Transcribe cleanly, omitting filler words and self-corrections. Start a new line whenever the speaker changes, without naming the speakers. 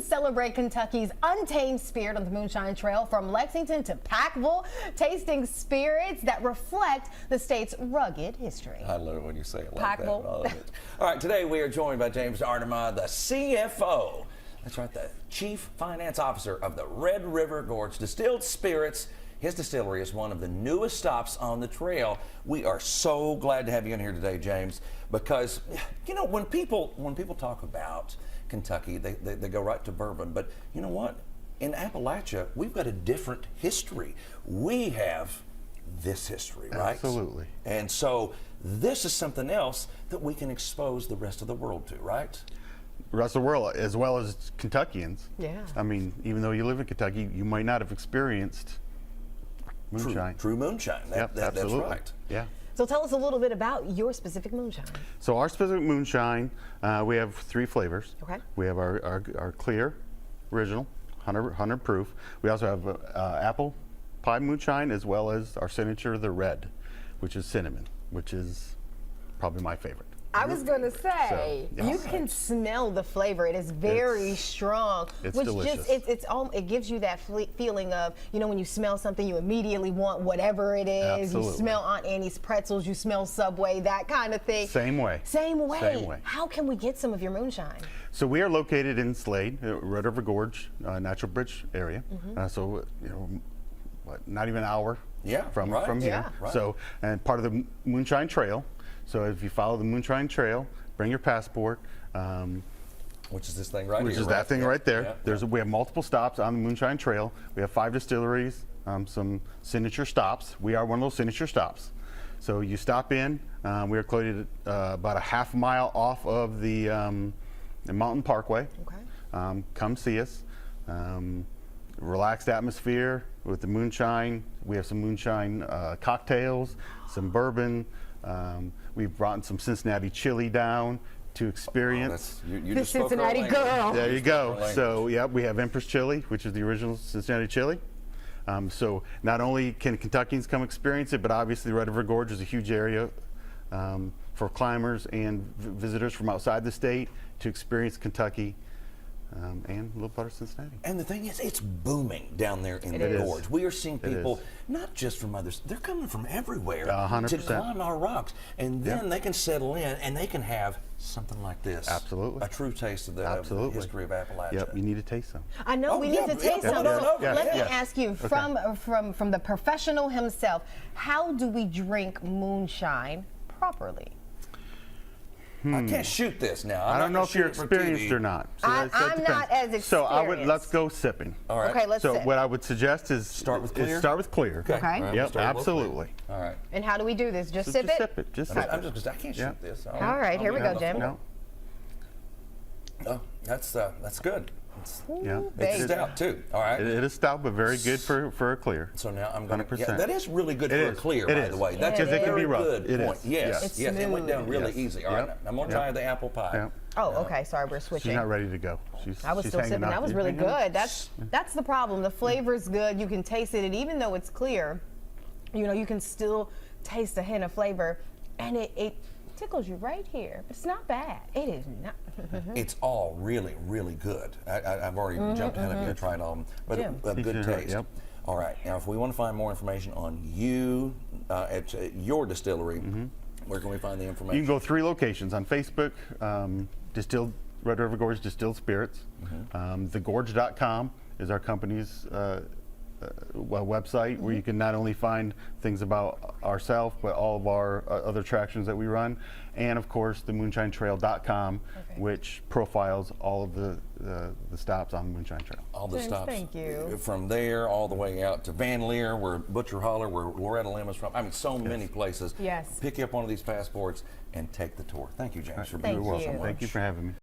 Celebrate Kentucky's untamed spirit on the Moonshine Trail from Lexington to Packville, tasting spirits that reflect the state's rugged history.
I love it when you say it like
Packville.
that. I love it. All right, today we are joined by James Artema, the CFO. That's right, the Chief Finance Officer of the Red River Gorge Distilled Spirits. His distillery is one of the newest stops on the trail. We are so glad to have you in here today, James, because you know when people talk about Kentucky, they go right to bourbon. But you know what? In Appalachia, we've got a different history. We have this history, right?
Absolutely.
And so this is something else that we can expose the rest of the world to, right?
The rest of the world, as well as Kentuckians.
Yeah.
I mean, even though you live in Kentucky, you might not have experienced moonshine.
True moonshine. That's
absolutely.
right.
Yeah.
So tell us a little bit about your specific moonshine.
So our specific moonshine, we have 3 flavors.
Okay.
We have our clear, original, 100 proof. We also have apple pie moonshine, as well as our signature, the red, which is cinnamon, which is probably my favorite.
I was going to say,
So, yeah.
you can smell the flavor. It is very strong.
It's
which
delicious.
It gives you that feeling of, you know, when you smell something, you immediately want whatever it is.
Absolutely.
You smell Aunt Annie's pretzels, you smell Subway, that kind of thing.
Same way.
Same way.
Same way.
How can we get some of your moonshine?
So we are located in Slade, Red River Gorge, Natural Bridge area. So, you know, not even an hour from here.
Yeah.
Right.
So, and part of the Moonshine Trail. So if you follow the Moonshine Trail, bring your passport.
Which is this thing right here.
Which is that thing right there.
Yeah.
We have multiple stops on the Moonshine Trail. We have 5 distilleries, some signature stops. We are one of those signature stops. So you stop in. We are located about a half mile off of the Mountain Parkway.
Okay.
Come see us. Relaxed atmosphere with the moonshine. We have some moonshine cocktails, some bourbon. We've brought some Cincinnati chili down to experience.
You
The
just spoke our
Cincinnati
language.
girl.
There you go.
Language.
So yeah, we have Empress chili, which is the original Cincinnati chili. So not only can Kentuckians come experience it, but obviously Red River Gorge is a huge area for climbers and visitors from outside the state to experience Kentucky. And a little part of Cincinnati.
And the thing is, it's booming down there in
It
the
is.
gorge. We are seeing people,
is.
not just from others, they're coming from everywhere
100%.
to climb our rocks. And then they can settle in and they can have something like this.
Absolutely.
A true taste of the history of Appalachia.
Yep, you need to taste some.
I know
Oh,
we need to taste some. So let me ask you, from the professional himself, how do we drink moonshine properly?
I can't shoot this now.
I don't know if you're experienced or not. So
I'm not as experienced.
So let's go sipping.
All right.
Okay, let's
So
sip.
what I would suggest is
Start with clear?
Start with clear.
Okay.
Okay.
All right,
Yep,
start with
absolutely.
clear. All right.
And how do we do this? Just
So
sip
just
it?
sip it. Just sip
I
it.
can't shoot this.
All right, here we go, Jim.
No.
Oh, that's good.
Yeah.
It's
Baby.
stout too. All right.
It is stout, but very good for a clear.
So now I'm going to.
100%.
Yeah, that is really good
It
for a
is.
clear,
It
by
is.
the way.
Yeah,
That's
it
a
is.
It can be
very
rough.
good
It
point.
is.
Yes,
It's
yes. It went down
smooth.
really
Yes.
easy. All right,
Yep.
I'm going to try the apple pie.
Yep.
Oh, okay. Sorry, we're switching.
She's not ready to go.
I was
she's
still
hanging
sipping.
out.
That was
You're
really
hanging out?
good. That's the problem. The flavor's good. You can taste it, and even though it's clear, you know, you can still taste a hint of flavor, and it tickles you right here. It's not bad. It is not.
It's all really, really good. I've already jumped ahead of you and tried all of them, but
Jim.
a good taste.
Yep.
All right. Now, if we want to find more information on you at your distillery, where can we find the
You
information?
can go 3 locations on Facebook. Distilled Red River Gorge Distilled Spirits. Thegorge.com is our company's website, where you can not only find things about ourselves, but all of our other attractions that we run, and of course the moonshinetrail.com, which profiles all of the stops on the Moonshine Trail.
All the
James,
stops.
thank you.
From there all the way out to Van Leer, where Butcher Holler, where Loretta Lim is from. I mean, so many places.
Yes.
Pick you up one of these passports and take the tour. Thank you, James, for being
Thank
with us
you.
so much.
Thank you for having me.